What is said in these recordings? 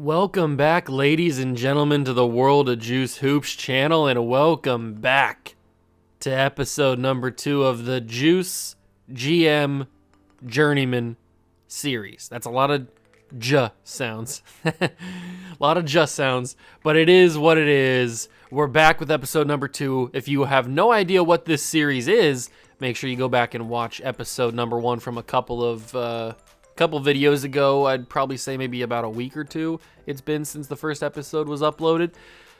Welcome back, ladies and gentlemen, to the World of Juice Hoops channel, and welcome back to episode number 2 of the Juice GM Journeyman series. That's a lot of sounds. A lot of sounds, but it is what it is. We're back with episode number 2. If you have no idea what this series is, make sure you go back and watch episode number 1 from a couple videos ago. I'd probably say maybe about a week or two it's been since the first episode was uploaded.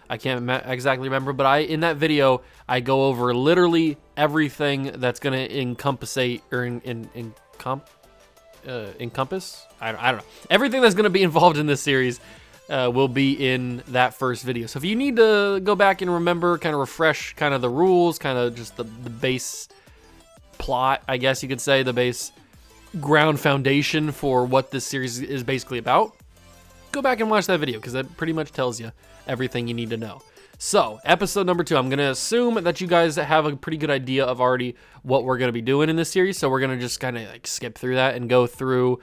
I can't exactly remember, but in that video I go over literally everything that's going to encompass I don't know. Everything that's going to be involved in this series will be in that first video. So if you need to go back and remember, kind of refresh kind of the rules, kind of just the base plot, I guess you could say, the base ground foundation for what this series is basically about, go back and watch that video because that pretty much tells you everything you need to know. So, episode number 2, I'm going to assume that you guys have a pretty good idea of already what we're going to be doing in this series, so we're going to just kind of like skip through that and go through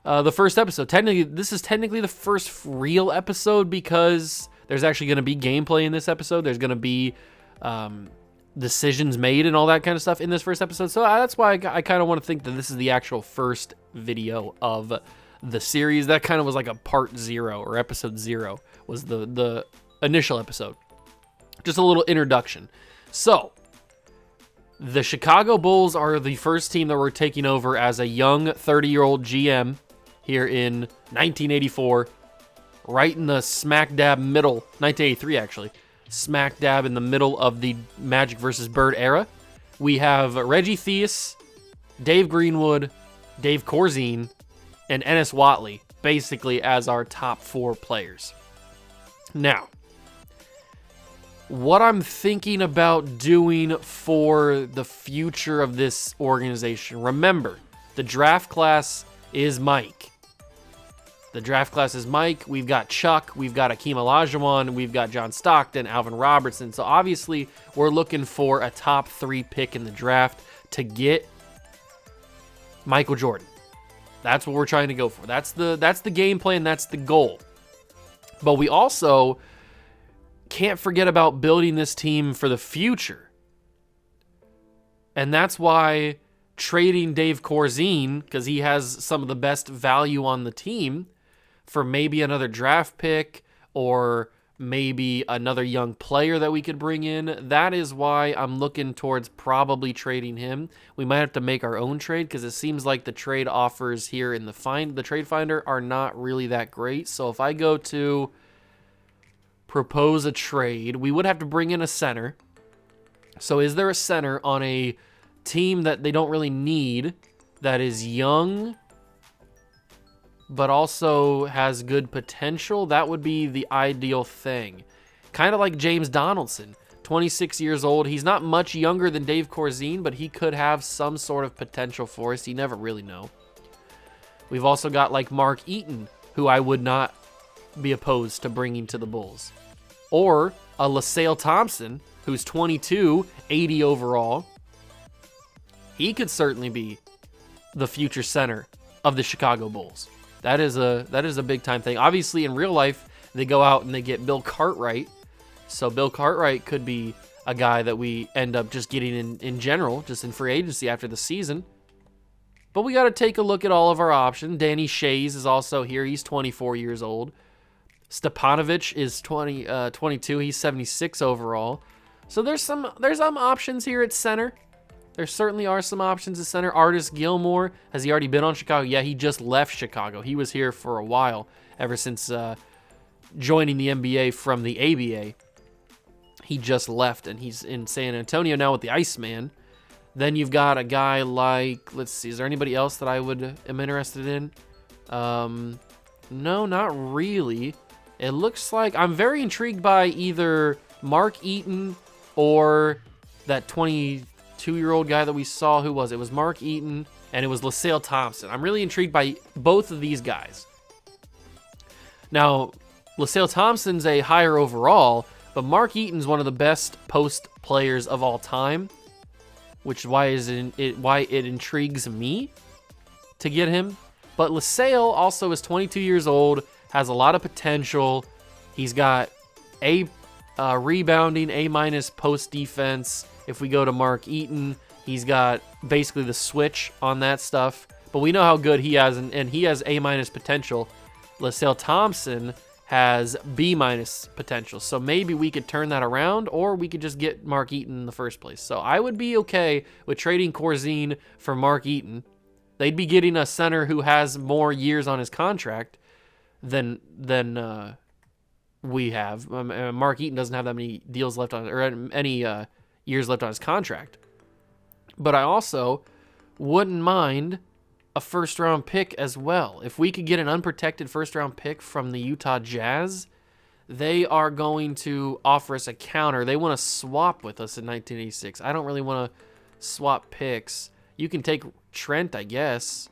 the first episode. This is technically the first real episode because there's actually going to be gameplay in this episode. There's going to be decisions made and all that kind of stuff in this first episode. So that's why I kind of want to think that this is the actual first video of the series. That kind of was like a part 0 or episode 0 was the initial episode. Just a little introduction. So the Chicago Bulls are the first team that we're taking over as a young 30-year-old GM here in 1984, right in the smack dab middle, 1983 actually. Smack dab in the middle of the Magic versus Bird era. We have Reggie Theus, Dave Greenwood, Dave Corzine, and Ennis Watley basically as our top 4 players. Now, what I'm thinking about doing for the future of this organization. Remember, the draft class is Mike. We've got Chuck, we've got Akeem Olajuwon, we've got John Stockton, Alvin Robertson. So obviously, we're looking for a top 3 pick in the draft to get Michael Jordan. That's what we're trying to go for. That's the game plan, that's the goal. But we also can't forget about building this team for the future. And that's why trading Dave Corzine, because he has some of the best value on the team, for maybe another draft pick or maybe another young player that we could bring in. That is why I'm looking towards probably trading him. We might have to make our own trade because it seems like the trade offers here in the trade finder are not really that great. So if I go to propose a trade, we would have to bring in a center. So is there a center on a team that they don't really need that is young but also has good potential? That would be the ideal thing. Kind of like James Donaldson, 26 years old. He's not much younger than Dave Corzine, but he could have some sort of potential for us. You never really know. We've also got like Mark Eaton, who I would not be opposed to bringing to the Bulls. Or a Lasalle Thompson, who's 22, 80 overall. He could certainly be the future center of the Chicago Bulls. That is a big time thing. Obviously, in real life, they go out and they get Bill Cartwright. So Bill Cartwright could be a guy that we end up just getting in general, just in free agency after the season. But we got to take a look at all of our options. Danny Shays is also here. He's 24 years old. Stepanovich is 22. He's 76 overall. So there's some options here at center. There certainly are some options at center. Artis Gilmore, has he already been on Chicago? Yeah, he just left Chicago. He was here for a while, ever since joining the NBA from the ABA. He just left, and he's in San Antonio now with the Iceman. Then you've got a guy like, let's see, is there anybody else that I am interested in? No, not really. It looks like I'm very intrigued by either Mark Eaton or that 22-year-old guy that we saw. Who was it? It was Mark Eaton, and it was Lasalle Thompson. I'm really intrigued by both of these guys. Now, Lasalle Thompson's a higher overall, but Mark Eaton's one of the best post players of all time, which is why it intrigues me to get him. But Lasalle also is 22 years old, has a lot of potential. He's got A rebounding, A- post defense. If we go to Mark Eaton, he's got basically the switch on that stuff. But we know how good he has, and he has A- potential. Lasalle Thompson has B- potential. So maybe we could turn that around, or we could just get Mark Eaton in the first place. So I would be okay with trading Corzine for Mark Eaton. They'd be getting a center who has more years on his contract than we have. Mark Eaton doesn't have that many deals left on, or any years left on his contract. But I also wouldn't mind a first-round pick as well. If we could get an unprotected first-round pick from the Utah Jazz, they are going to offer us a counter. They want to swap with us in 1986. I don't really want to swap picks. You can take Trent, I guess,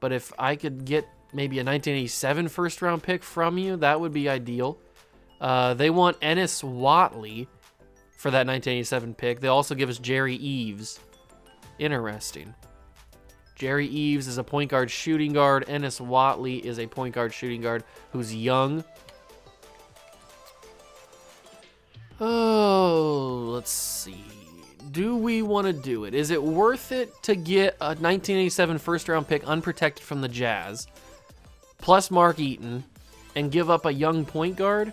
but if I could get maybe a 1987 first-round pick from you, that would be ideal. They want Ennis Watley for that 1987 pick. They also give us Jerry Eves. Interesting. Jerry Eves is a point guard shooting guard. Ennis Watley is a point guard shooting guard who's young. Oh, let's see. Do we want to do it? Is it worth it to get a 1987 first-round pick unprotected from the Jazz, plus Mark Eaton, and give up a young point guard?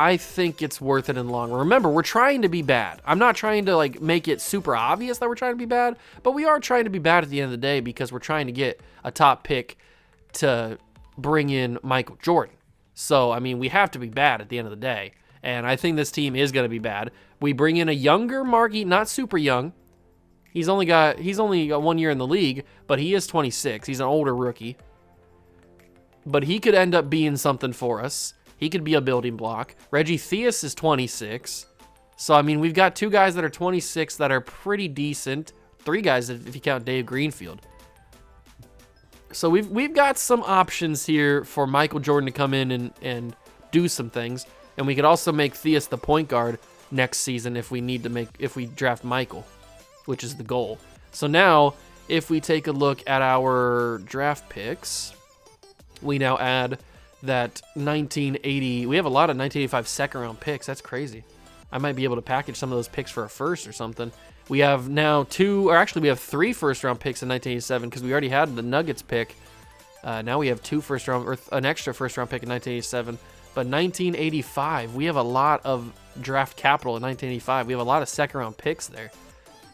I think it's worth it in the long run. Remember, we're trying to be bad. I'm not trying to like make it super obvious that we're trying to be bad, but we are trying to be bad at the end of the day because we're trying to get a top pick to bring in Michael Jordan. So, I mean, we have to be bad at the end of the day, and I think this team is going to be bad. We bring in a younger Mark Eaton, not super young. He's only got 1 year in the league, but he is 26. He's an older rookie. But he could end up being something for us. He could be a building block. Reggie Theus is 26. So, I mean, we've got 2 guys that are 26 that are pretty decent. 3 guys if you count Dave Greenfield. So we've got some options here for Michael Jordan to come in and do some things. And we could also make Theus the point guard next season if we draft Michael, which is the goal. So now, if we take a look at our draft picks, we now add that 1980, we have a lot of 1985 second round picks. That's crazy. I might be able to package some of those picks for a first or something. We have now we have 3 first round picks in 1987 because we already had the Nuggets pick. Now we have 2 first round, or an extra first round pick in 1987. But 1985, we have a lot of draft capital in 1985. We have a lot of second round picks there.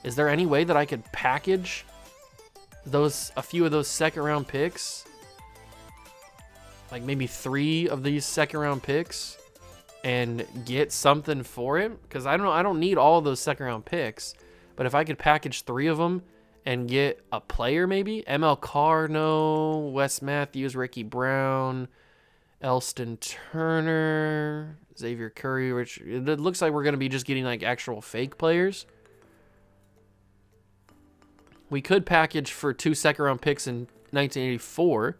Is there any way that I could package a few of those second round picks? Like maybe 3 of these second round picks and get something for him? Because I don't need all of those second round picks, but if I could package 3 of them and get a player, maybe ML Carr, no, Wes Matthews, Ricky Brown, Elston Turner, Xavier Curry, it looks like we're going to be just getting like actual fake players. We could package for 2 second round picks in 1984.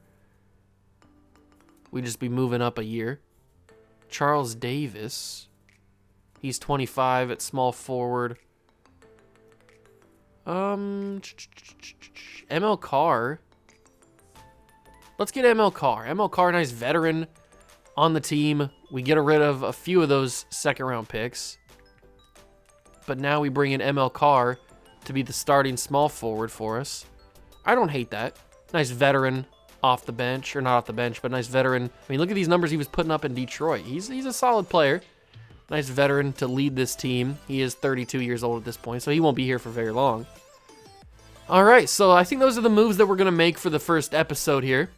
We'd just be moving up a year. Charles Davis. He's 25 at small forward. ML Carr. Let's get ML Carr. ML Carr, nice veteran on the team. We get rid of a few of those second round picks. But now we bring in ML Carr to be the starting small forward for us. I don't hate that. Nice veteran off the bench, or not off the bench, but nice veteran. I mean, look at these numbers he was putting up in Detroit. He's a solid player. Nice veteran to lead this team. He is 32 years old at this point, so he won't be here for very long. All right, so I think those are the moves that we're going to make for the first episode here.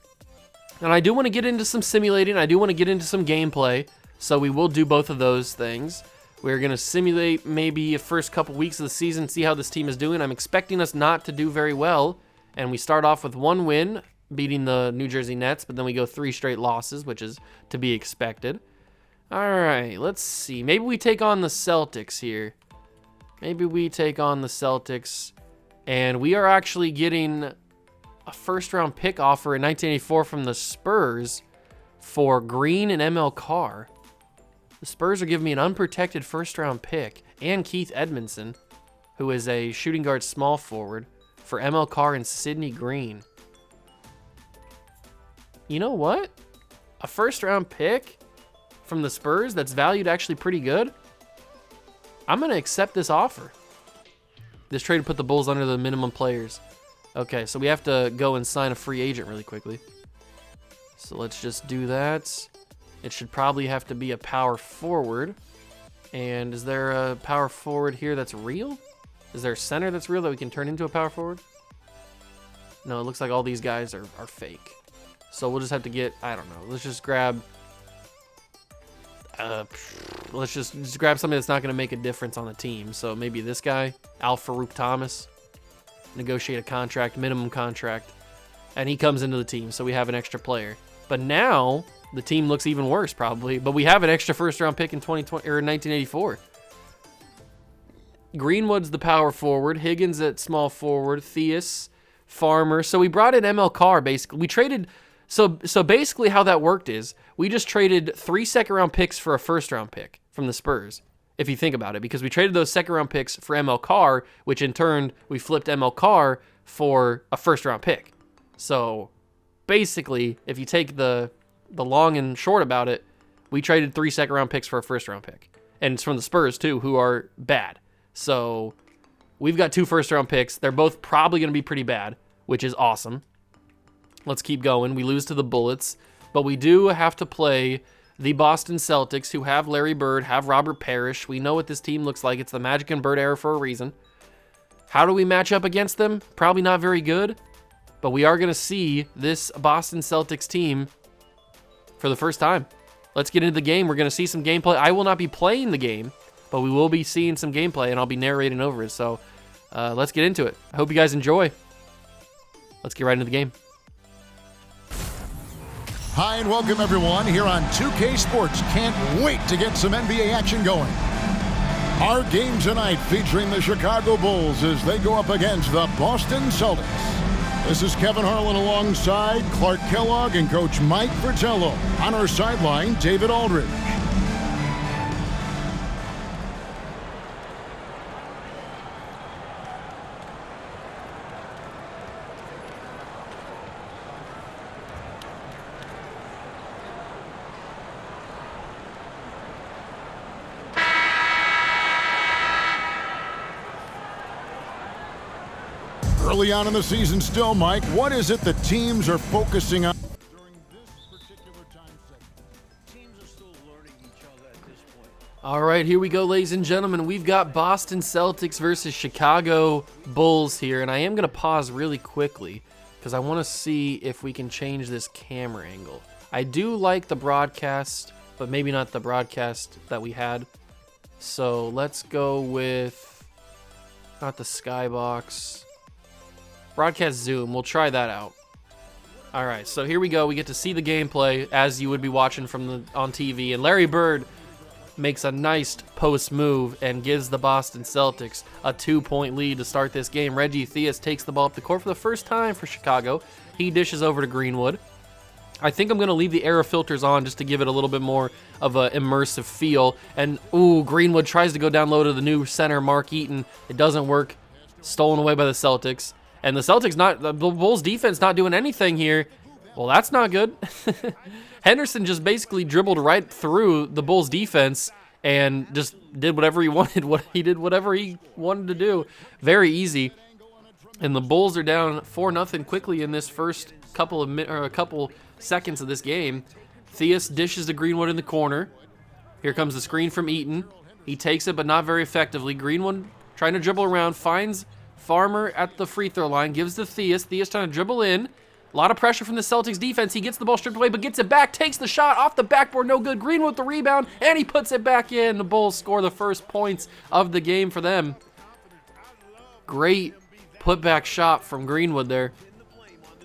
And I do want to get into some simulating. I do want to get into some gameplay, so we will do both of those things. We're going to simulate maybe the first couple weeks of the season, see how this team is doing. I'm expecting us not to do very well, and we start off with 1 win, beating the New Jersey Nets, but then we go 3 straight losses, which is to be expected. All right, let's see. Maybe we take on the Celtics here. Maybe we take on the Celtics, and we are actually getting a first-round pick offer in 1984 from the Spurs for Green and ML Carr. The Spurs are giving me an unprotected first-round pick and Keith Edmondson, who is a shooting guard small forward, for ML Carr and Sidney Green. You know what? A first-round pick from the Spurs that's valued actually pretty good. I'm going to accept this offer. This trade put the Bulls under the minimum players. Okay, so we have to go and sign a free agent really quickly. So let's just do that. It should probably have to be a power forward. And is there a power forward here that's real? Is there a center that's real that we can turn into a power forward? No, it looks like all these guys are fake. So we'll just have to get, I don't know, let's just grab, let's just grab somebody that's not going to make a difference on the team. So maybe this guy, Al Farouk Thomas, negotiate a contract, minimum contract, and he comes into the team. So we have an extra player. But now the team looks even worse probably, but we have an extra first round pick in 2020 or 1984. Greenwood's the power forward, Higgins at small forward, Theus, Farmer. So we brought in ML Carr basically. We traded, so basically how that worked is we just traded 3 second-round picks for a first-round pick from the Spurs, if you think about it, because we traded those second-round picks for ML Carr, which in turn we flipped ML Carr for a first-round pick. So basically, if you take the long and short about it, we traded 3 second-round picks for a first-round pick. And it's from the Spurs, too, who are bad. So we've got 2 first-round picks. They're both probably going to be pretty bad, which is awesome. Let's keep going. We lose to the Bullets, but we do have to play the Boston Celtics, who have Larry Bird, have Robert Parrish. We know what this team looks like. It's the Magic and Bird era for a reason. How do we match up against them? Probably not very good, but we are going to see this Boston Celtics team for the first time. Let's get into the game. We're going to see some gameplay. I will not be playing the game, but we will be seeing some gameplay, and I'll be narrating over it. So let's get into it. I hope you guys enjoy. Let's get right into the game. Hi and welcome everyone here on 2K Sports. Can't wait to get some NBA action going. Our game tonight featuring the Chicago Bulls as they go up against the Boston Celtics. This is Kevin Harlan alongside Clark Kellogg and Coach Mike Fratello. On our sideline, David Aldridge. Early on in the season still, Mike, what is it the teams are focusing on during this particular time segment? Teams are still learning each other at this point. All right, here we go, ladies and gentlemen. We've got Boston Celtics versus Chicago Bulls here, and I am going to pause really quickly because I want to see if we can change this camera angle. I do like the broadcast, but maybe not the broadcast that we had. So let's go with, not the skybox, broadcast zoom. We'll try that out. All right, so here we go. We get to see the gameplay as you would be watching from on TV, and Larry Bird makes a nice post move and gives the Boston Celtics a 2-point lead to start this game. Reggie Theus takes the ball up the court for the first time for Chicago. He dishes over to Greenwood. I think I'm going to leave the air filters on just to give it a little bit more of an immersive feel. And, ooh, Greenwood tries to go down low to the new center, Mark Eaton. It doesn't work. Stolen away by the Celtics. And the Celtics the Bulls defense not doing anything here. Well, that's not good. Henderson just basically dribbled right through the Bulls defense and just did whatever he wanted. He did whatever he wanted to do. Very easy. And the Bulls are down 4-0 quickly in this first couple seconds of this game. Theus dishes to Greenwood in the corner. Here comes the screen from Eaton. He takes it, but not very effectively. Greenwood trying to dribble around, finds Farmer at the free throw line, gives to Theus. Theus trying to dribble in. A lot of pressure from the Celtics defense. He gets the ball stripped away, but gets it back, takes the shot off the backboard, no good. Greenwood with the rebound, and he puts it back in. The Bulls score the first points of the game for them. Great putback shot from Greenwood there.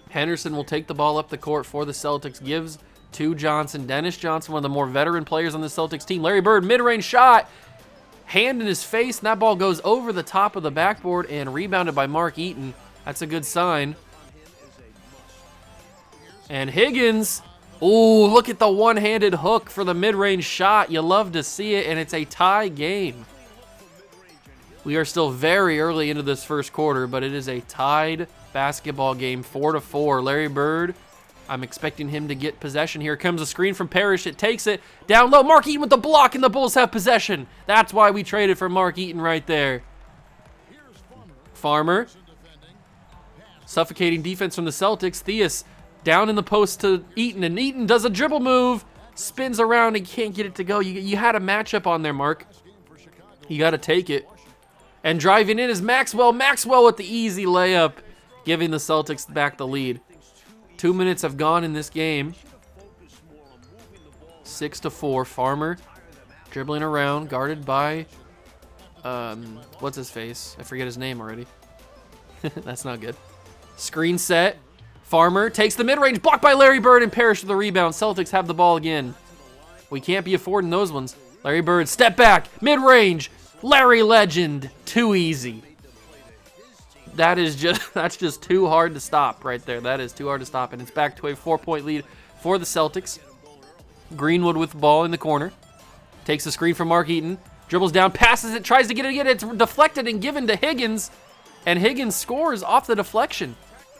Henderson will take the ball up the court for the Celtics, gives to Johnson. Dennis Johnson, one of the more veteran players on the Celtics team. Larry Bird, mid-range shot. Hand in his face, and that ball goes over the top of the backboard and rebounded by Mark Eaton. That's a good sign. And Higgins, ooh, look at the one-handed hook for the mid-range shot. You love to see it, and it's a tie game. We are still very early into this first quarter, but it is a tied basketball game, 4-4. Larry Bird, I'm expecting him to get possession. Here comes a screen from Parrish. It takes it down low. Mark Eaton with the block, and the Bulls have possession. That's why we traded for Mark Eaton right there. Farmer. Suffocating defense from the Celtics. Theus down in the post to Eaton, and Eaton does a dribble move. Spins around and can't get it to go. You had a matchup on there, Mark. You got to take it. And driving in is Maxwell. Maxwell with the easy layup, giving the Celtics back the lead. 2 minutes have gone in this game. 6-4. Farmer dribbling around, guarded by, what's his face? I forget his name already. That's not good. Screen set. Farmer takes the mid-range, blocked by Larry Bird, and Parrish with the rebound. Celtics have the ball again. We can't be affording those ones. Larry Bird, step back, mid-range. Larry Legend, too easy. That's just too hard to stop right there. That is too hard to stop, and it's back to a 4-point lead for the Celtics. Greenwood with the ball in the corner. Takes the screen from Mark Eaton. Dribbles down, passes it, tries to get it again. It's deflected and given to Higgins, and Higgins scores off the deflection.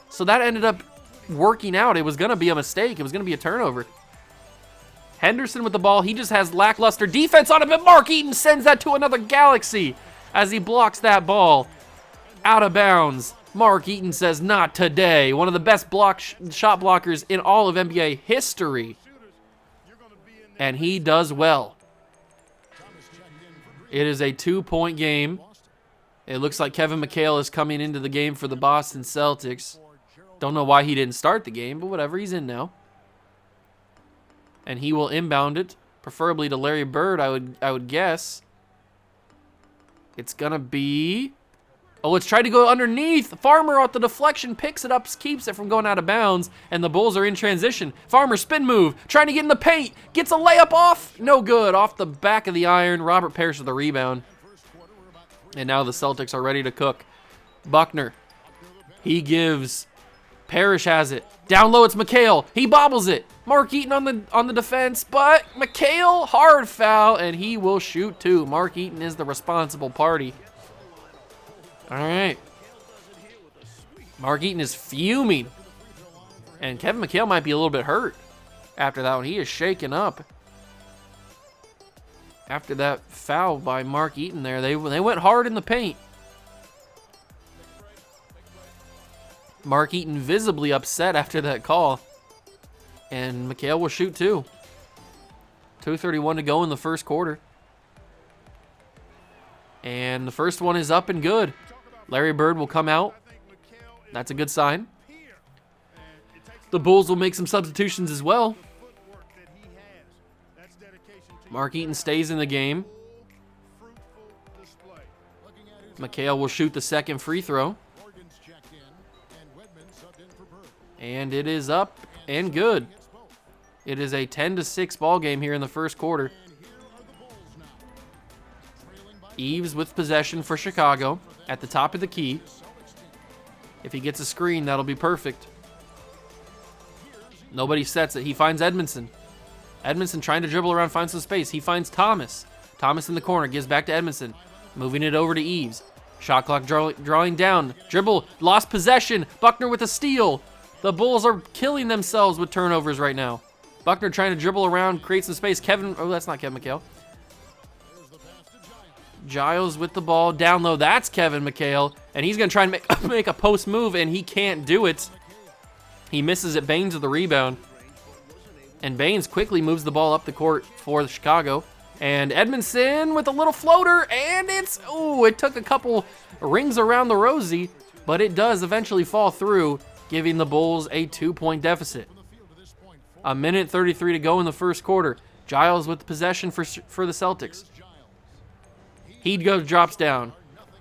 So that ended up working out. It was going to be a mistake. It was going to be a turnover. Henderson with the ball. He just has lackluster defense on him, but Mark Eaton sends that to another galaxy as he blocks that ball out of bounds. Mark Eaton says, not today. One of the best shot blockers in all of NBA history. And he does well. It is a 2-point game. It looks like Kevin McHale is coming into the game for the Boston Celtics. Don't know why he didn't start the game, but whatever, he's in now. And he will inbound it, preferably to Larry Bird, I would guess. It's gonna be... Oh, it's tried to go underneath. Farmer off the deflection, picks it up, keeps it from going out of bounds, and the Bulls are in transition. Farmer spin move, trying to get in the paint, gets a layup off. No good, off the back of the iron. Robert Parrish with the rebound. And now the Celtics are ready to cook. Buckner, he gives... Parrish has it. Down low, it's McHale. He bobbles it. Mark Eaton on the defense, but McHale, hard foul, and he will shoot too. Mark Eaton is the responsible party. All right. Mark Eaton is fuming. And Kevin McHale might be a little bit hurt after that one. He is shaken up. After that foul by Mark Eaton there, they went hard in the paint. Mark Eaton visibly upset after that call. And McHale will shoot too. 2:31 to go in the first quarter. And the first one is up and good. Larry Bird will come out. That's a good sign. The Bulls will make some substitutions as well. Mark Eaton stays in the game. McHale will shoot the second free throw. And it is up and good. It is a 10-6 ball game here in the first quarter. Eves with possession for Chicago at the top of the key. If he gets a screen, that'll be perfect. Nobody sets it. He finds Edmondson. Edmondson trying to dribble around, find some space. He finds Thomas. Thomas in the corner, gives back to Edmondson. Moving it over to Eves. Shot clock drawing down. Dribble, lost possession. Buckner with a steal. The Bulls are killing themselves with turnovers right now. Buckner trying to dribble around, create some space. That's not Kevin McHale. Giles with the ball down low. That's Kevin McHale. And he's going to try and make a post move, and he can't do it. He misses it. Baines with the rebound. And Baines quickly moves the ball up the court for Chicago. And Edmondson with a little floater, and it took a couple rings around the rosy, but it does eventually fall through, giving the Bulls a 2-point deficit. 1:33 to go in the first quarter. Giles with the possession for the Celtics. He drops down,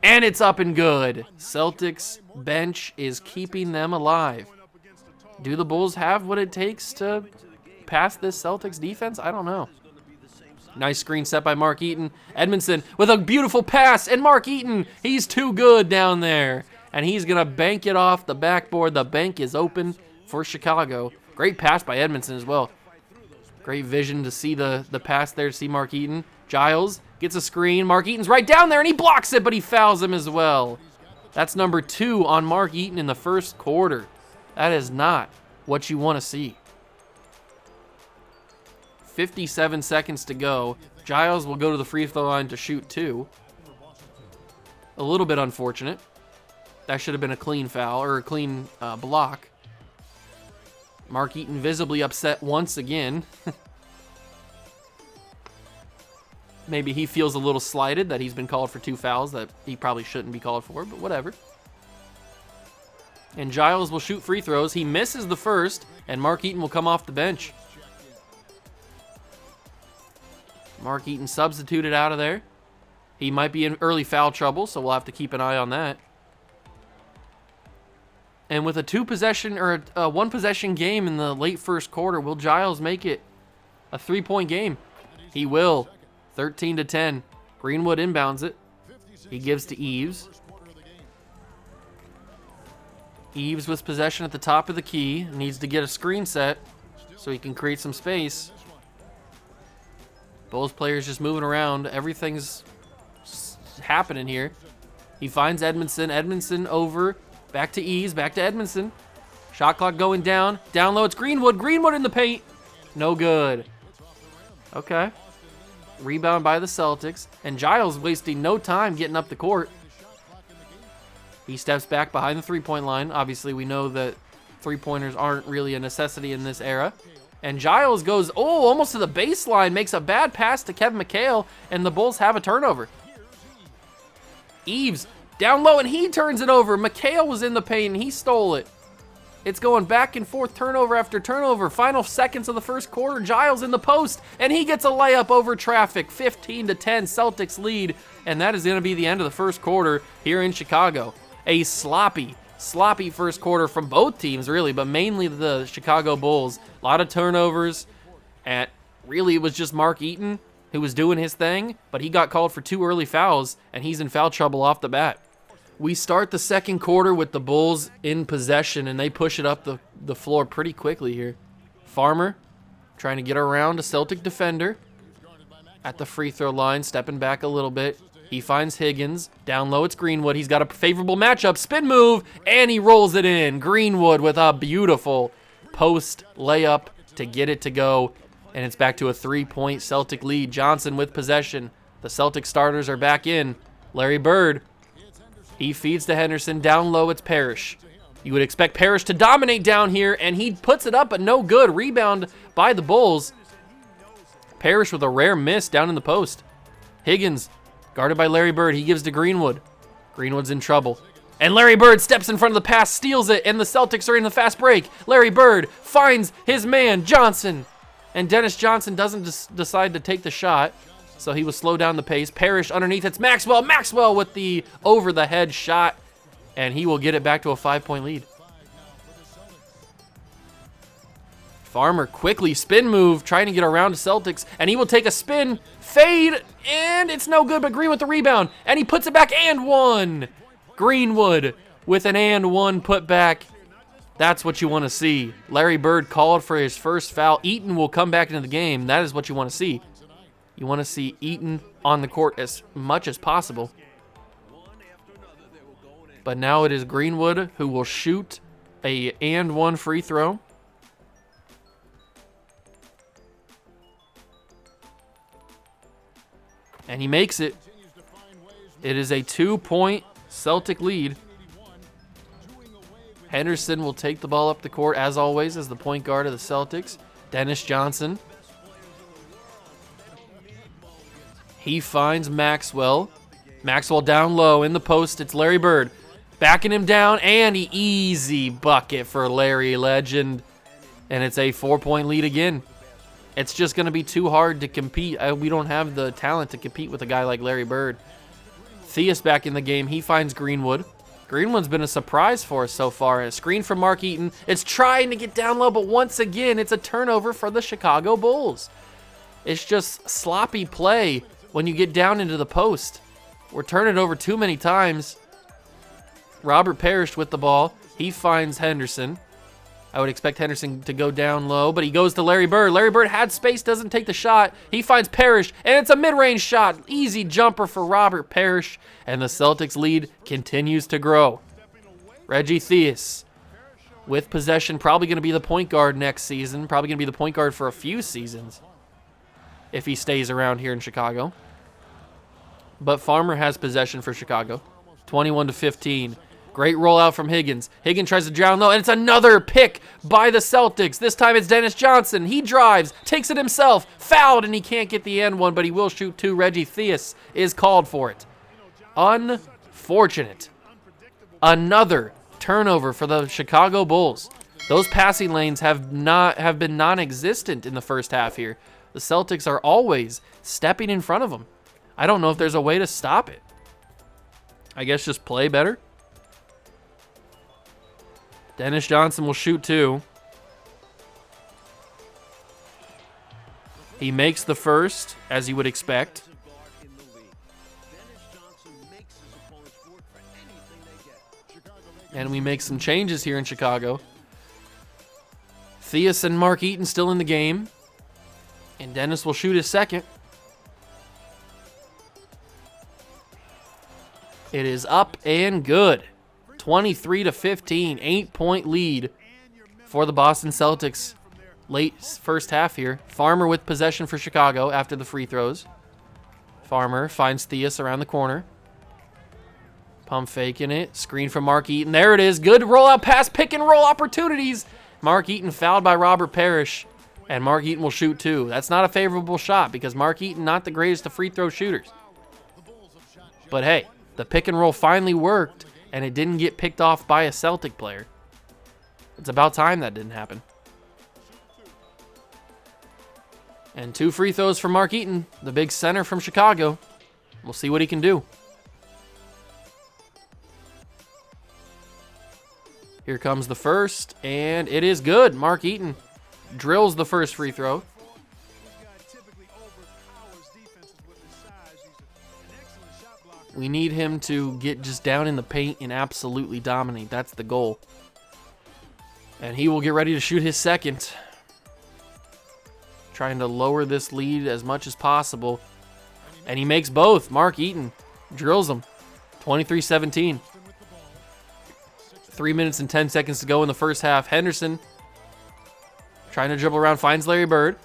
and it's up and good. Celtics bench is keeping them alive. Do the Bulls have what it takes to pass this Celtics defense? I don't know. Nice screen set by Mark Eaton. Edmondson with a beautiful pass, and Mark Eaton, he's too good down there. And he's going to bank it off the backboard. The bank is open for Chicago. Great pass by Edmondson as well. Great vision to see the pass there, to see Mark Eaton. Giles gets a screen. Mark Eaton's right down there, and he blocks it, but he fouls him as well. That's number 2 on Mark Eaton in the first quarter. That is not what you want to see. 57 seconds to go. Giles will go to the free throw line to shoot 2. A little bit unfortunate. That should have been a clean foul, or a clean block. Mark Eaton visibly upset once again. Maybe he feels a little slighted that he's been called for 2 fouls that he probably shouldn't be called for, but whatever. And Giles will shoot free throws. He misses the first, and Mark Eaton will come off the bench. Mark Eaton substituted out of there. He might be in early foul trouble, so we'll have to keep an eye on that. And with a 2-possession or a 1-possession game in the late first quarter, will Giles make it a 3-point game? He will. 13-10. Greenwood inbounds it. He gives to Eves. Eves with possession at the top of the key. Needs to get a screen set so he can create some space. Bulls players just moving around. Everything's happening here. He finds Edmondson. Edmondson over. Back to Eves. Back to Edmondson. Shot clock going down. Down low. It's Greenwood. Greenwood in the paint. No good. Okay. Rebound by the Celtics. And Giles wasting no time getting up the court. He steps back behind the three-point line. Obviously, we know that three-pointers aren't really a necessity in this era. And Giles goes, almost to the baseline, makes a bad pass to Kevin McHale, and the Bulls have a turnover. Eves down low, and he turns it over. McHale was in the paint, and he stole it. It's going back and forth, turnover after turnover. Final seconds of the first quarter, Giles in the post, and he gets a layup over traffic. 15-10, Celtics lead, and that is going to be the end of the first quarter here in Chicago. A sloppy first quarter from both teams, really, but mainly the Chicago Bulls. A lot of turnovers, and really it was just Mark Eaton who was doing his thing, but he got called for 2 early fouls, and he's in foul trouble off the bat. We start the second quarter with the Bulls in possession, and they push it up the floor pretty quickly here. Farmer trying to get around a Celtic defender at the free throw line, stepping back a little bit. He finds Higgins. Down low, it's Greenwood. He's got a favorable matchup. Spin move, and he rolls it in. Greenwood with a beautiful post layup to get it to go. And it's back to a 3-point Celtic lead. Johnson with possession. The Celtic starters are back in. Larry Bird. He feeds to Henderson. Down low, it's Parrish. You would expect Parrish to dominate down here, and he puts it up, but no good. Rebound by the Bulls. Parrish with a rare miss down in the post. Higgins guarded by Larry Bird. He gives to Greenwood. Greenwood's in trouble. And Larry Bird steps in front of the pass, steals it, and the Celtics are in the fast break. Larry Bird finds his man, Johnson. And Dennis Johnson doesn't decide to take the shot, so he will slow down the pace. Parrish underneath, it's Maxwell. Maxwell with the over-the-head shot, and he will get it back to a 5-point lead. Farmer quickly spin move, trying to get around the Celtics, and he will take a spin, fade, and it's no good, but Green with the rebound, and he puts it back, and one. Greenwood with an and one put back. That's what you want to see. Larry Bird called for his first foul. Eaton will come back into the game. That is what you want to see. You want to see Eaton on the court as much as possible. But now it is Greenwood who will shoot a and one free throw. And he makes it. It is a 2-point Celtic lead. Henderson will take the ball up the court, as always, as the point guard of the Celtics. Dennis Johnson. He finds Maxwell. Maxwell down low in the post. It's Larry Bird. Backing him down, and an easy bucket for Larry Legend. And it's a 4-point lead again. It's just going to be too hard to compete. We don't have the talent to compete with a guy like Larry Bird. Theus back in the game. He finds Greenwood. Greenwood's been a surprise for us so far. A screen from Mark Eaton. It's trying to get down low, but once again, it's a turnover for the Chicago Bulls. It's just sloppy play when you get down into the post. We're turning it over too many times. Robert Parrish with the ball. He finds Henderson. I would expect Henderson to go down low, but he goes to Larry Bird. Larry Bird had space, doesn't take the shot. He finds Parrish, and it's a mid-range shot. Easy jumper for Robert Parrish, and the Celtics lead continues to grow. Reggie Theus with possession, probably going to be the point guard next season, probably going to be the point guard for a few seasons. if he stays around here in Chicago. But Farmer has possession for Chicago. 21-15. Great rollout from Higgins. Higgins tries to drown low, and it's another pick by the Celtics. This time it's Dennis Johnson. He drives, takes it himself, fouled, and he can't get the end one, but he will shoot two. Reggie Theus is called for it. Unfortunate. Another turnover for the Chicago Bulls. Those passing lanes have been non-existent in the first half here. The Celtics are always stepping in front of them. I don't know if there's a way to stop it. I guess just play better. Dennis Johnson will shoot two. He makes the first, as you would expect. And we make some changes here in Chicago. Theus and Mark Eaton still in the game. And Dennis will shoot his second. It is up and good. 23-15, 8-point lead for the Boston Celtics. Late first half here. Farmer with possession for Chicago after the free throws. Farmer finds Theus around the corner. Pump faking it. Screen from Mark Eaton. There it is. Good rollout pass. Pick and roll opportunities. Mark Eaton fouled by Robert Parrish. And Mark Eaton will shoot two. That's not a favorable shot because Mark Eaton not the greatest of free throw shooters. But hey, the pick and roll finally worked. And it didn't get picked off by a Celtic player. It's about time that didn't happen. And two free throws from Mark Eaton, the big center from Chicago. We'll see what he can do. Here comes the first, and it is good. Mark Eaton drills the first free throw. We need him to get just down in the paint and absolutely dominate. That's the goal. And he will get ready to shoot his second. Trying to lower this lead as much as possible. And he makes both. Mark Eaton drills them. 23-17. 3 minutes and 10 seconds to go in the first half. Henderson trying to dribble around, finds Larry Bird.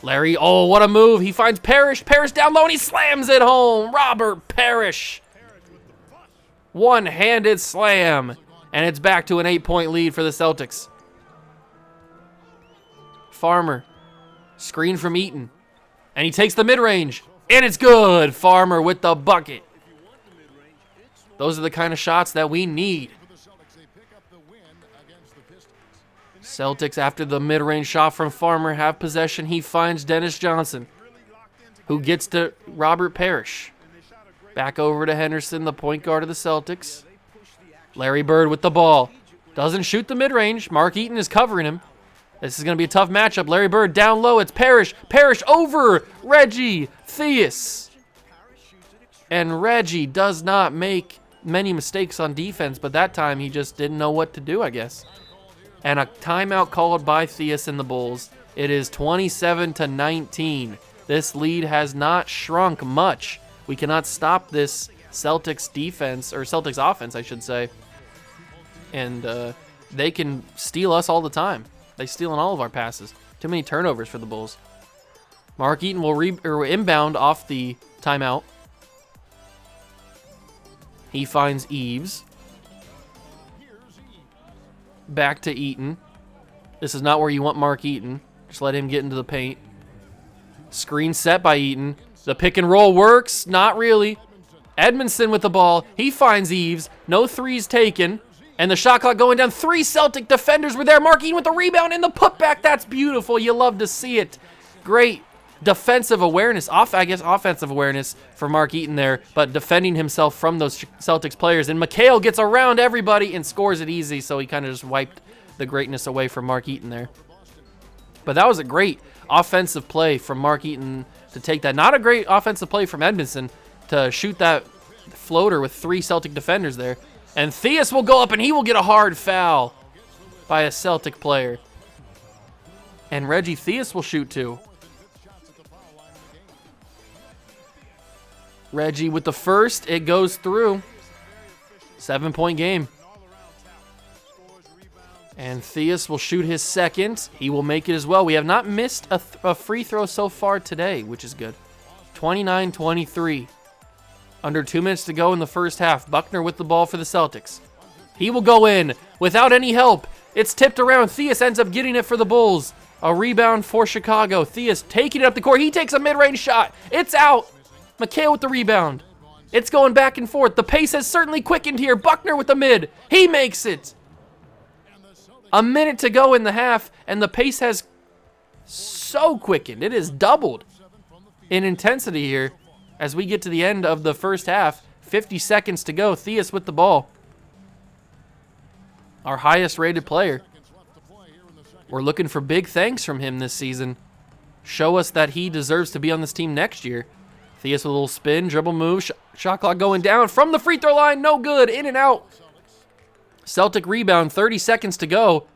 Larry, oh, what a move. He finds Parrish. Parrish down low, and he slams it home. Robert Parrish. One-handed slam. And it's back to an 8-point lead for the Celtics. Farmer. Screen from Eaton. And he takes the mid-range. And it's good. Farmer with the bucket. Those are the kind of shots that we need. Celtics, after the mid-range shot from Farmer, have possession. He finds Dennis Johnson, who gets to Robert Parrish. Back over to Henderson, the point guard of the Celtics. Larry Bird with the ball. Doesn't shoot the mid-range. Mark Eaton is covering him. This is going to be a tough matchup. Larry Bird down low. It's Parrish. Parrish over Reggie Theus. And Reggie does not make many mistakes on defense, but that time he just didn't know what to do, I guess. And a timeout called by Theus and the Bulls. It is 27-19. This lead has not shrunk much. We cannot stop this Celtics defense, or Celtics offense, I should say. And they can steal us all the time. They steal in all of our passes. Too many turnovers for the Bulls. Mark Eaton will inbound off the timeout. He finds Eves. Back to Eaton. This is not where you want Mark Eaton. Just let him get into the paint. Screen set by Eaton. The pick and roll works. Not really. Edmondson with the ball. He finds Eves. No threes taken. And the shot clock going down. 3 Celtic defenders were there. Mark Eaton with the rebound and the putback. That's beautiful. You love to see it. Great defensive awareness. I guess offensive awareness for Mark Eaton there. But defending himself from those Celtics players. And McHale gets around everybody and scores it easy. So he kind of just wiped the greatness away from Mark Eaton there. But that was a great offensive play from Mark Eaton to take that. Not a great offensive play from Edmondson to shoot that floater with 3 Celtic defenders there. And Theus will go up and he will get a hard foul by a Celtic player. And Reggie Theus will shoot 2. Reggie with the first. It goes through. 7-point game. And Theus will shoot his second. He will make it as well. We have not missed a free throw so far today, which is good. 29-23. Under 2 minutes to go in the first half. Buckner with the ball for the Celtics. He will go in without any help. It's tipped around. Theus ends up getting it for the Bulls. A rebound for Chicago. Theus taking it up the court. He takes a mid-range shot. It's out. McHale with the rebound. It's going back and forth. The pace has certainly quickened here. Buckner with the mid. He makes it. A minute to go in the half, and the pace has so quickened. It has doubled in intensity here as we get to the end of the first half. 50 seconds to go. Theus with the ball. Our highest rated player. We're looking for big thanks from him this season. Show us that he deserves to be on this team next year. Theus with a little spin, dribble move, shot clock going down from the free throw line. No good, in and out. Celtic rebound, 30 seconds to go.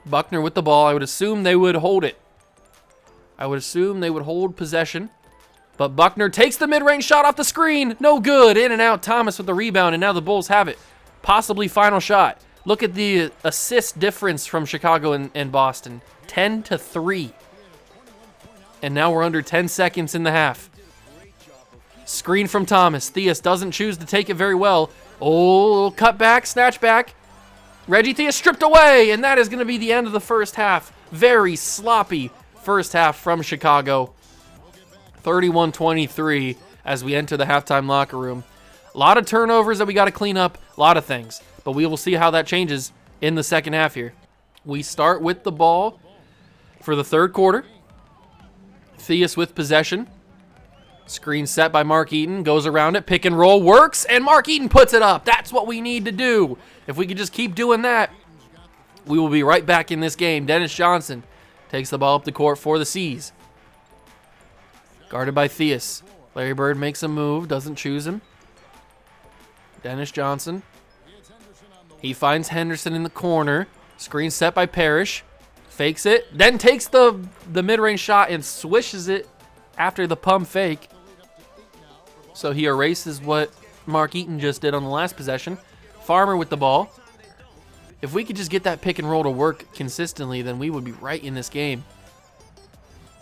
Buckner with the ball. I would assume they would hold it. I would assume they would hold possession. But Buckner takes the mid-range shot off the screen. No good, in and out. Thomas with the rebound, and now the Bulls have it. Possibly final shot. Look at the assist difference from Chicago and Boston. 10-3. And now we're under 10 seconds in the half. Screen from Thomas. Theus doesn't choose to take it very well. Oh, cut back, snatch back. Reggie Theus stripped away, and that is going to be the end of the first half. Very sloppy first half from Chicago. 31-23 as we enter the halftime locker room. A lot of turnovers that we got to clean up, a lot of things. But we will see how that changes in the second half here. We start with the ball for the third quarter. Theus with possession. Screen set by Mark Eaton. Goes around it. Pick and roll works. And Mark Eaton puts it up. That's what we need to do. If we could just keep doing that, we will be right back in this game. Dennis Johnson takes the ball up the court for the C's. Guarded by Theus. Larry Bird makes a move. Doesn't choose him. Dennis Johnson. He finds Henderson in the corner. Screen set by Parrish. Fakes it. Then takes the mid-range shot and swishes it after the pump fake. So he erases what Mark Eaton just did on the last possession. Farmer with the ball. If we could just get that pick and roll to work consistently, then we would be right in this game.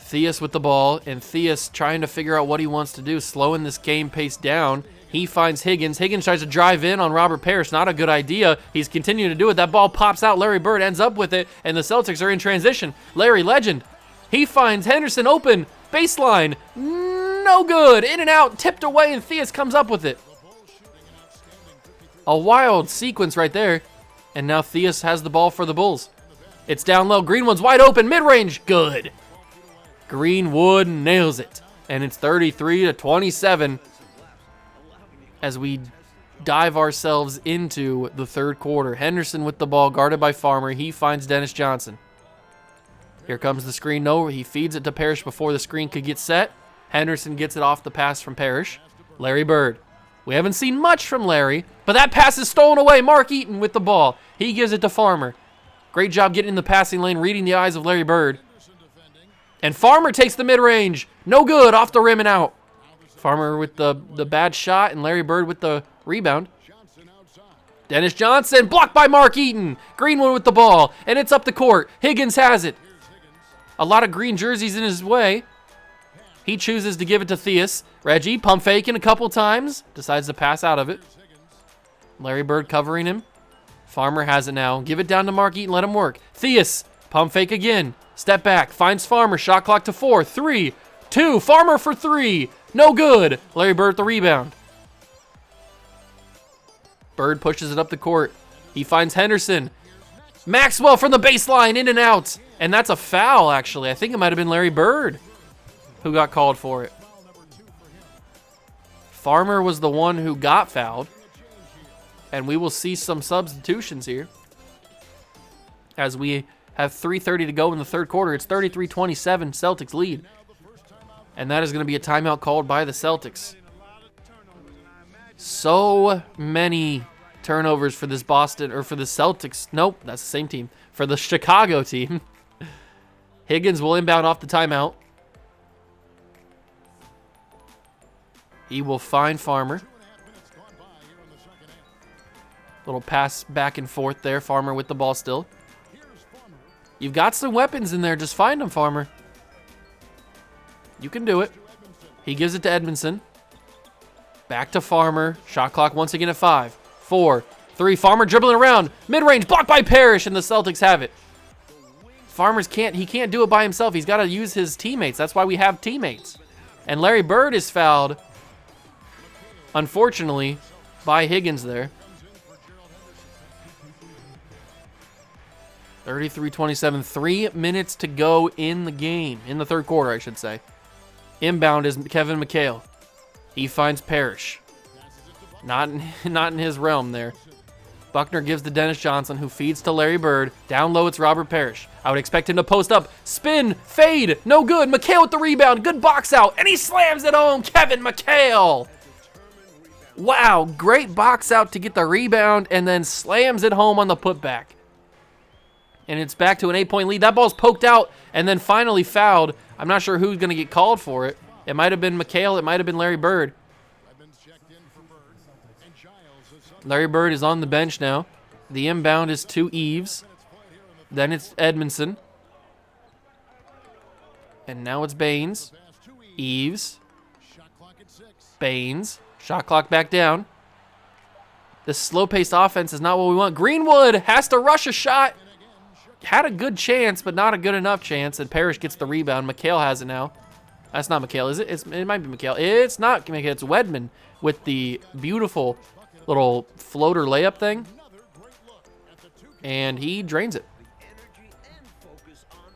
Theus with the ball, and Theus trying to figure out what he wants to do, slowing this game pace down. He finds Higgins. Higgins tries to drive in on Robert Parrish. Not a good idea. He's continuing to do it. That ball pops out. Larry Bird ends up with it, and the Celtics are in transition. Larry, legend. He finds Henderson open. Baseline. No good. In and out. Tipped away, and Theus comes up with it. A wild sequence right there. And now Theus has the ball for the Bulls. It's down low. Greenwood's wide open. Mid-range. Good. Greenwood nails it. And it's 33-27 as we dive ourselves into the third quarter. Henderson with the ball, guarded by Farmer. He finds Dennis Johnson. Here comes the screen. No, he feeds it to Parrish before the screen could get set. Henderson gets it off the pass from Parrish. Larry Bird. We haven't seen much from Larry, but that pass is stolen away. Mark Eaton with the ball. He gives it to Farmer. Great job getting in the passing lane, reading the eyes of Larry Bird. And Farmer takes the mid-range. No good, off the rim and out. Farmer with the bad shot, and Larry Bird with the rebound. Dennis Johnson, blocked by Mark Eaton. Greenwood with the ball, and it's up the court. Higgins has it. A lot of green jerseys in his way. He chooses to give it to Theus. Reggie, pump faking a couple times. Decides to pass out of it. Larry Bird covering him. Farmer has it now. Give it down to Mark Eaton, let him work. Theus, pump fake again. Step back, finds Farmer, shot clock to 4. 3, 2, Farmer for 3. No good. Larry Bird the rebound. Bird pushes it up the court. He finds Henderson. Maxwell from the baseline, in and out. And that's a foul, actually. I think it might have been Larry Bird who got called for it. Farmer was the one who got fouled. And we will see some substitutions here as we have 3:30 to go in the third quarter. It's 33-27, Celtics lead. And that is going to be a timeout called by the Celtics. So many turnovers for this Boston, or for the Celtics. Nope, that's the same team. For the Chicago team. Higgins will inbound off the timeout. He will find Farmer. Little pass back and forth there. Farmer with the ball still. You've got some weapons in there. Just find them, Farmer. You can do it. He gives it to Edmondson. Back to Farmer. Shot clock once again at 5, 4, 3. Farmer dribbling around. Mid-range blocked by Parrish, and the Celtics have it. He can't do it by himself. He's got to use his teammates. That's why we have teammates. And Larry Bird is fouled, unfortunately, by Higgins there. 33-27. 3 minutes to go in the game. In the third quarter, I should say. Inbound is Kevin McHale. He finds Parrish. Not in his realm there. Buckner gives to Dennis Johnson, who feeds to Larry Bird. Down low, it's Robert Parrish. I would expect him to post up. Spin, fade, no good. McHale with the rebound. Good box out, and he slams it home. Kevin McHale. Wow, great box out to get the rebound, and then slams it home on the putback. And it's back to an 8-point lead. That ball's poked out and then finally fouled. I'm not sure who's going to get called for it. It might have been McHale. It might have been Larry Bird. Larry Bird is on the bench now. The inbound is to Eves. Then it's Edmondson. And now it's Baines. Eves. Baines. Shot clock back down. This slow-paced offense is not what we want. Greenwood has to rush a shot. Had a good chance, but not a good enough chance. And Parrish gets the rebound. McHale has it now. That's not McHale, is it? It might be McHale. It's not McHale. It's Wedman with the beautiful little floater layup thing. And he drains it.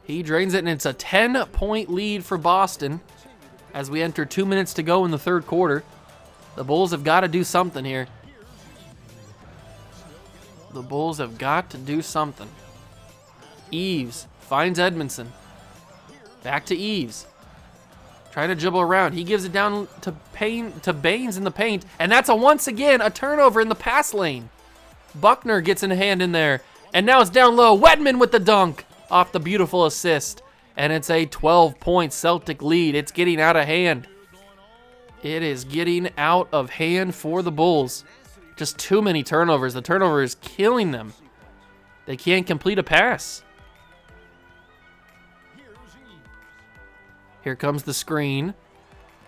He drains it, and it's a 10-point lead for Boston as we enter 2 minutes to go in the third quarter. The Bulls have got to do something here. The Bulls have got to do something. Eves finds Edmondson. Back to Eves. Trying to dribble around. He gives it down to Baines in the paint. And that's once again a turnover in the pass lane. Buckner gets a hand in there. And now it's down low. Wedman with the dunk off the beautiful assist. And it's a 12-point Celtic lead. It's getting out of hand. It is getting out of hand for the Bulls. Just too many turnovers. The turnover is killing them. They can't complete a pass. Here comes the screen.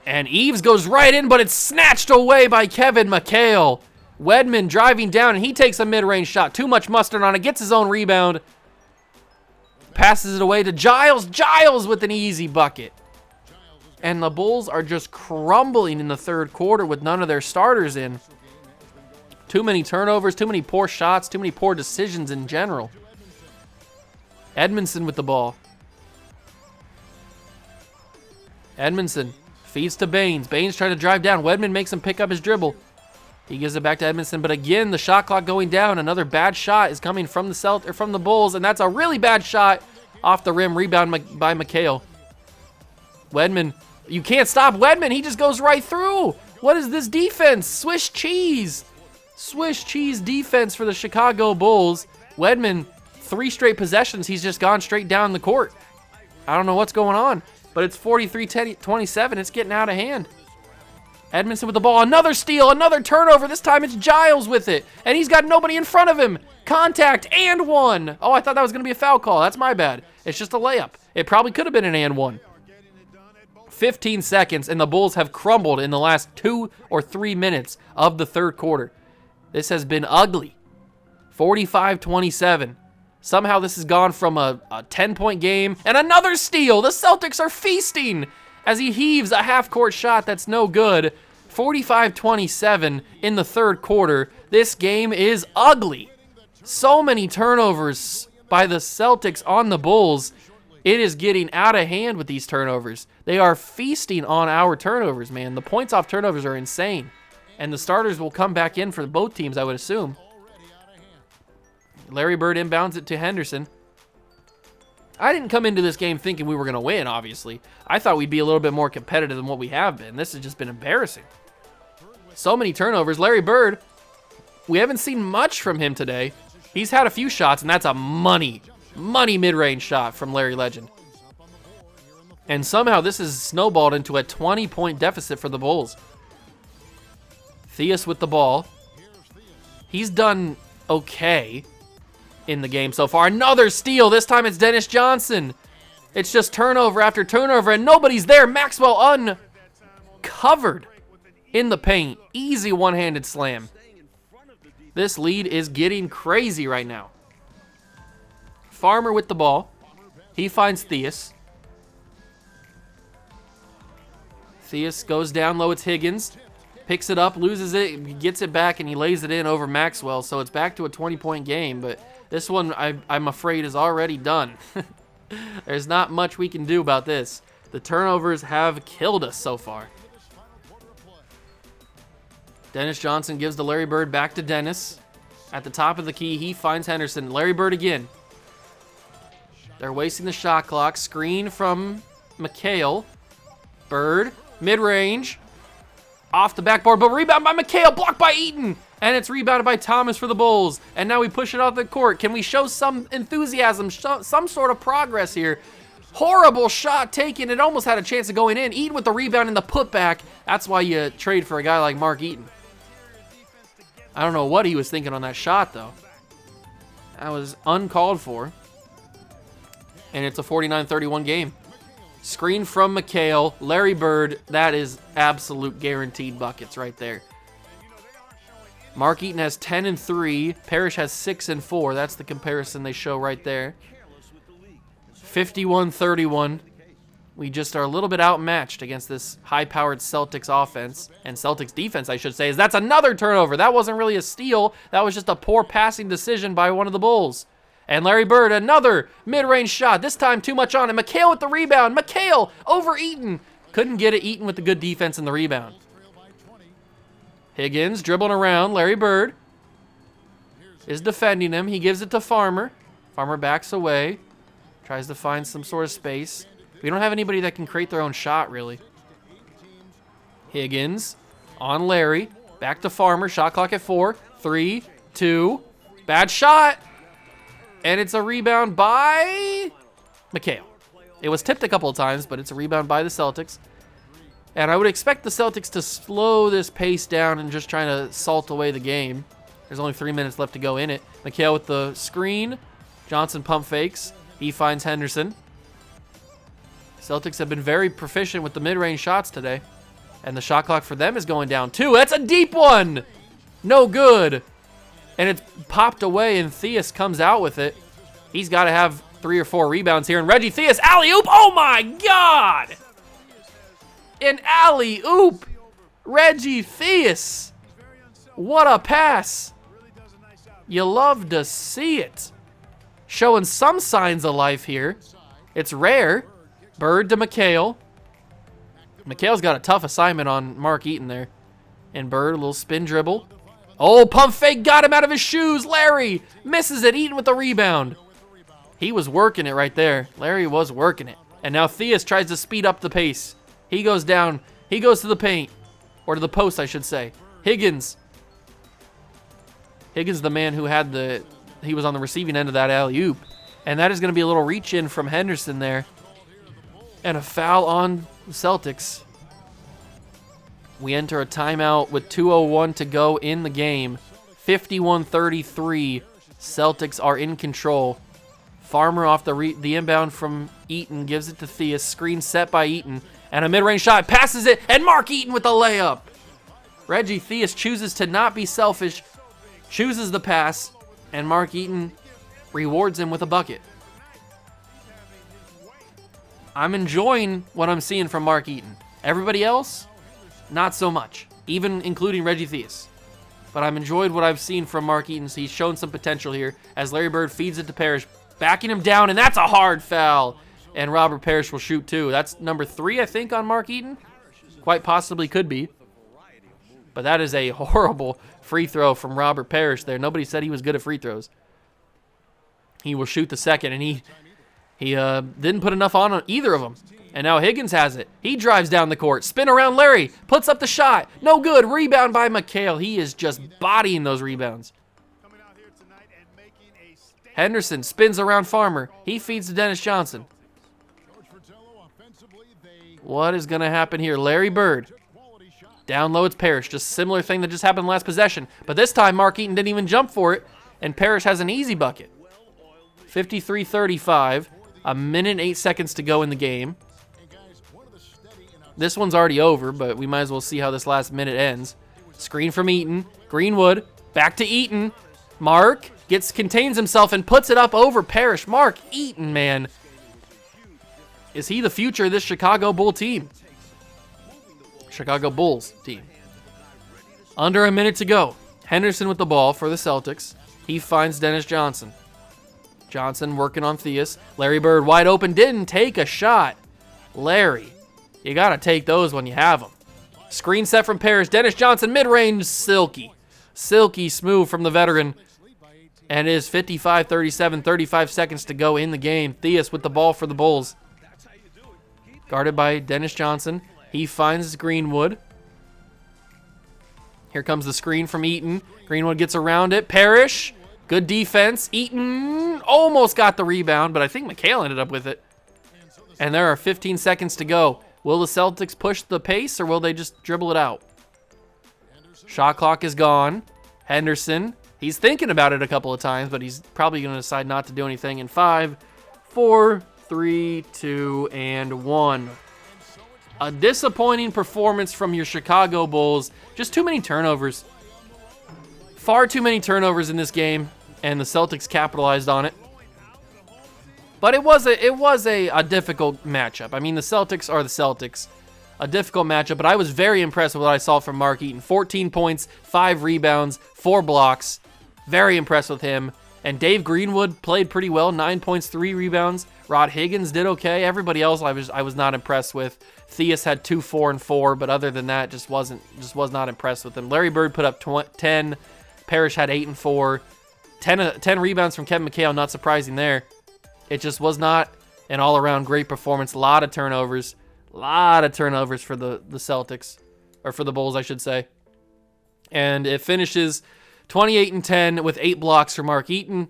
And Eves goes right in, but it's snatched away by Kevin McHale. Wedman driving down, and he takes a mid-range shot. Too much mustard on it. Gets his own rebound. Passes it away to Giles. Giles with an easy bucket. And the Bulls are just crumbling in the third quarter with none of their starters in. Too many turnovers, too many poor shots, too many poor decisions in general. Edmondson with the ball. Edmondson feeds to Baines. Baines trying to drive down. Wedman makes him pick up his dribble. He gives it back to Edmondson, but again, the shot clock going down. Another bad shot is coming from the Bulls, and that's a really bad shot off the rim. Rebound by McHale. Wedman, you can't stop Wedman. He just goes right through. What is this defense? Swiss cheese. Swiss cheese defense for the Chicago Bulls. Wedman, 3 straight possessions. He's just gone straight down the court. I don't know what's going on, but it's 43-27. It's getting out of hand. Edmondson with the ball. Another steal, another turnover. This time it's Giles with it, and he's got nobody in front of him. Contact and one. Oh, I thought that was going to be a foul call. That's my bad. It's just a layup. It probably could have been an and one. 15 seconds, and the Bulls have crumbled in the last 2 or 3 minutes of the third quarter. This has been ugly. 45-27. Somehow this has gone from a 10-point game, and another steal. The Celtics are feasting as he heaves a half-court shot that's no good. 45-27 in the third quarter. This game is ugly. So many turnovers by the Celtics on the Bulls. It is getting out of hand with these turnovers. They are feasting on our turnovers, man. The points off turnovers are insane. And the starters will come back in for both teams, I would assume. Larry Bird inbounds it to Henderson. I didn't come into this game thinking we were going to win, obviously. I thought we'd be a little bit more competitive than what we have been. This has just been embarrassing. So many turnovers. Larry Bird, we haven't seen much from him today. He's had a few shots, and that's a money mid-range shot from Larry Legend. And somehow this has snowballed into a 20-point deficit for the Bulls. Theus with the ball. He's done okay in the game so far. Another steal. This time it's Dennis Johnson. It's just turnover after turnover, and nobody's there. Maxwell uncovered in the paint. Easy one-handed slam. This lead is getting crazy right now. Farmer with the ball. He finds Theus. Theus goes down low. It's Higgins. Picks it up, loses it, gets it back, and he lays it in over Maxwell. So it's back to a 20-point game, but this one, I'm afraid, is already done. There's not much we can do about this. The turnovers have killed us so far. Dennis Johnson gives the Larry Bird back to Dennis. At the top of the key, he finds Henderson. Larry Bird again. They're wasting the shot clock. Screen from McHale. Bird, mid-range. Off the backboard, but rebound by McHale, blocked by Eaton. And it's rebounded by Thomas for the Bulls. And now we push it off the court. Can we show some enthusiasm, some sort of progress here? Horrible shot taken. It almost had a chance of going in. Eaton with the rebound and the putback. That's why you trade for a guy like Mark Eaton. I don't know what he was thinking on that shot, though. That was uncalled for. And it's a 49-31 game. Screen from McHale, Larry Bird. That is absolute guaranteed buckets right there. Mark Eaton has 10 and 3. Parrish has 6 and 4. That's the comparison they show right there. 51-31. We just are a little bit outmatched against this high-powered Celtics offense. And Celtics defense, I should say, is that's another turnover. That wasn't really a steal. That was just a poor passing decision by one of the Bulls. And Larry Bird, another mid-range shot. This time too much on it. McHale with the rebound. McHale over Eaton. Couldn't get it. Eaton with the good defense and the rebound. Higgins dribbling around. Larry Bird is defending him. He gives it to Farmer. Farmer backs away. Tries to find some sort of space. We don't have anybody that can create their own shot, really. Higgins on Larry. Back to Farmer. Shot clock at 4. 3, 2. Bad shot. And it's a rebound by McHale. It was tipped a couple of times, but it's a rebound by the Celtics. And I would expect the Celtics to slow this pace down and just trying to salt away the game. There's only 3 minutes left to go in it. McHale with the screen. Johnson pump fakes. He finds Henderson. Celtics have been very proficient with the mid-range shots today. And the shot clock for them is going down too. That's a deep one. No good. And it's popped away, and Theus comes out with it. He's got to have 3 or 4 rebounds here. And Reggie Theus, alley-oop. Oh, my God. An alley-oop. Reggie Theus. What a pass. You love to see it. Showing some signs of life here. It's rare. Bird to McHale. McHale's got a tough assignment on Mark Eaton there. And Bird, a little spin dribble. Oh, pump fake got him out of his shoes. Larry misses it. Eaton with the rebound. He was working it right there. Larry was working it. And now Theus tries to speed up the pace. He goes down. He goes to the paint. Or to the post, I should say. Higgins. Higgins, the man who had he was on the receiving end of that alley-oop. And that is going to be a little reach in from Henderson there. And a foul on the Celtics. We enter a timeout with 2:01 to go in the game. 51-33. Celtics are in control. Farmer off the inbound from Eaton gives it to Theus. Screen set by Eaton. And a mid-range shot. Passes it. And Mark Eaton with the layup. Reggie Theus chooses to not be selfish. Chooses the pass. And Mark Eaton rewards him with a bucket. I'm enjoying what I'm seeing from Mark Eaton. Everybody else, not so much, even including Reggie Theus. But I've enjoyed what I've seen from Mark Eaton. So he's shown some potential here as Larry Bird feeds it to Parrish, backing him down, and that's a hard foul. And Robert Parrish will shoot too. That's number 3, I think, on Mark Eaton. Quite possibly could be. But that is a horrible free throw from Robert Parrish there. Nobody said he was good at free throws. He will shoot the second, and he didn't put enough on either of them. And now Higgins has it. He drives down the court. Spin around Larry. Puts up the shot. No good. Rebound by McHale. He is just bodying those rebounds. Henderson spins around Farmer. He feeds to Dennis Johnson. What is going to happen here? Larry Bird. Down low, it's Parrish. Just similar thing that just happened last possession. But this time, Mark Eaton didn't even jump for it. and Parrish has an easy bucket. 53-35, a minute and 8 seconds to go in the game. This one's already over, but we might as well see how this last minute ends. Screen from Eaton. Greenwood, back to Eaton. Mark contains himself and puts it up over Parrish. Mark Eaton, man. Is he the future of this Chicago Bull team? Chicago Bulls team. Under a minute to go. Henderson with the ball for the Celtics. He finds Dennis Johnson. Johnson working on Theus. Larry Bird wide open, didn't take a shot. Larry, you got to take those when you have them. Screen set from Parrish. Dennis Johnson, mid-range, silky. Silky smooth from the veteran. And it is 55-37, 35 seconds to go in the game. Theus with the ball for the Bulls. Guarded by Dennis Johnson. He finds Greenwood. Here comes the screen from Eaton. Greenwood gets around it. Parrish, good defense. Eaton almost got the rebound, but I think McHale ended up with it. And there are 15 seconds to go. Will the Celtics push the pace, or will they just dribble it out? Shot clock is gone. Henderson, he's thinking about it a couple of times, but he's probably going to decide not to do anything in 5, 4, 3, 2, and 1. A disappointing performance from your Chicago Bulls. Just too many turnovers. Far too many turnovers in this game, and the Celtics capitalized on it. But it was a difficult matchup. I mean, the Celtics are the Celtics. A difficult matchup, but I was very impressed with what I saw from Mark Eaton. 14 points, 5 rebounds, 4 blocks. Very impressed with him. And Dave Greenwood played pretty well. 9 points, 3 rebounds. Rod Higgins did okay. Everybody else I was not impressed with. Theus had 2, 4, and 4, but other than that, just was not impressed with him. Larry Bird put up 10. Parrish had 8 and 4. 10 rebounds from Kevin McHale, not surprising there. It just was not an all-around great performance. A lot of turnovers. A lot of turnovers for the Celtics, or for the Bulls, I should say. And it finishes 28-10 with 8 blocks for Mark Eaton.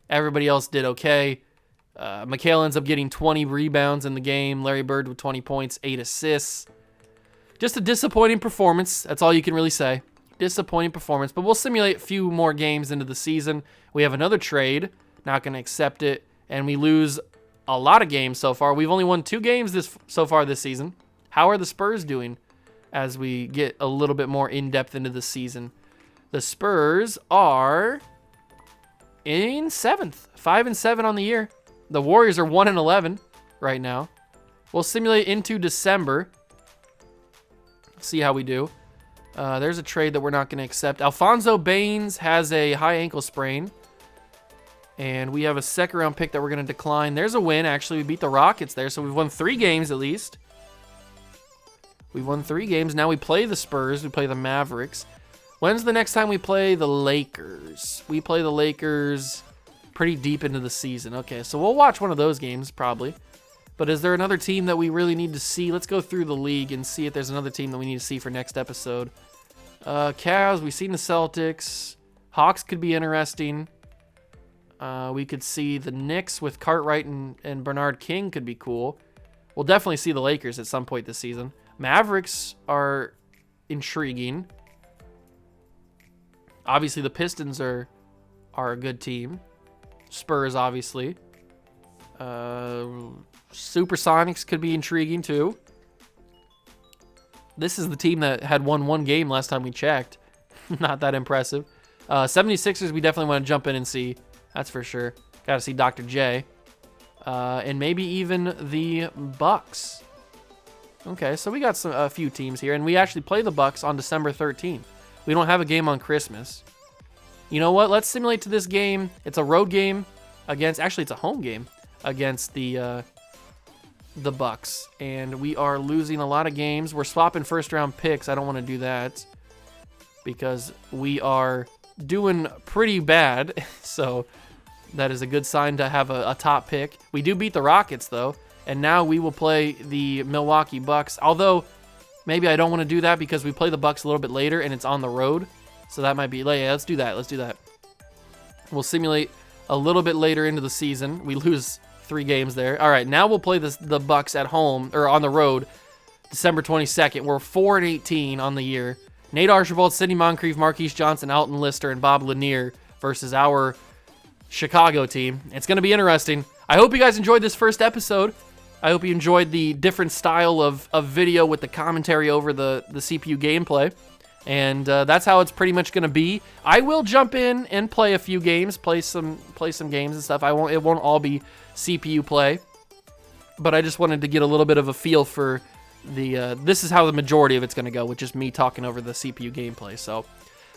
Everybody else did okay. McHale ends up getting 20 rebounds in the game. Larry Bird with 20 points, 8 assists. Just a disappointing performance. That's all you can really say. Disappointing performance. But we'll simulate a few more games into the season. We have another trade. Not going to accept it. And we lose a lot of games so far. We've only won 2 games so far this season. How are the Spurs doing as we get a little bit more in-depth into the season? The Spurs are in 7th. 5-7 on the year. The Warriors are 1-11 right now. We'll simulate into December. See how we do. There's a trade that we're not going to accept. Alfonso Baines has a high ankle sprain. And we have a 2nd round pick that we're going to decline. There's a win. Actually, we beat the Rockets there. So we've won 3 games at least. We've won 3 games. Now we play the Spurs. We play the Mavericks. When's the next time we play the Lakers? We play the Lakers pretty deep into the season. Okay, so we'll watch one of those games probably. But is there another team that we really need to see? Let's go through the league and see if there's another team that we need to see for next episode. Cavs, we've seen the Celtics. Hawks could be interesting. We could see the Knicks with Cartwright and Bernard King could be cool. We'll definitely see the Lakers at some point this season. Mavericks are intriguing. Obviously, the Pistons are a good team. Spurs, obviously. Supersonics could be intriguing, too. This is the team that had won 1 game last time we checked. Not that impressive. 76ers, we definitely want to jump in and see. That's for sure. Got to see Dr. J. And maybe even the Bucks. Okay, so we got a few teams here. And we actually play the Bucks on December 13th. We don't have a game on Christmas. You know what? Let's simulate to this game. It's a road game against... Actually, it's a home game against the Bucks. And we are losing a lot of games. We're swapping first-round picks. I don't want to do that because we are doing pretty bad. So that is a good sign to have a top pick. We do beat the Rockets, though. And now we will play the Milwaukee Bucks. Although, maybe I don't want to do that because we play the Bucks a little bit later and it's on the road. So that might be... Yeah, let's do that. Let's do that. We'll simulate a little bit later into the season. We lose 3 games there. All right, now we'll play the Bucks at home, or on the road, December 22nd. We're 4-18 on the year. Nate Archibald, Sidney Moncrief, Marquise Johnson, Alton Lister, and Bob Lanier versus our Chicago team. It's going to be interesting. I hope you guys enjoyed this first episode. I hope you enjoyed the different style of video with the commentary over the CPU gameplay. And that's how it's pretty much going to be. I will jump in and play a few games, play some games and stuff. It won't all be CPU play. But I just wanted to get a little bit of a feel for this is how the majority of it's going to go, with just me talking over the CPU gameplay. So,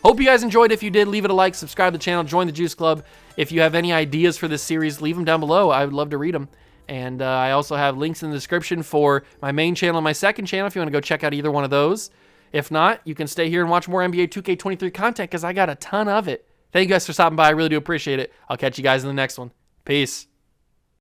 hope you guys enjoyed. If you did, leave it a like, subscribe to the channel, join the Juice Club. If you have any ideas for this series, leave them down below. I would love to read them. And I also have links in the description for my main channel and my second channel if you want to go check out either one of those. If not, you can stay here and watch more NBA 2K23 content because I got a ton of it. Thank you guys for stopping by. I really do appreciate it. I'll catch you guys in the next one. Peace.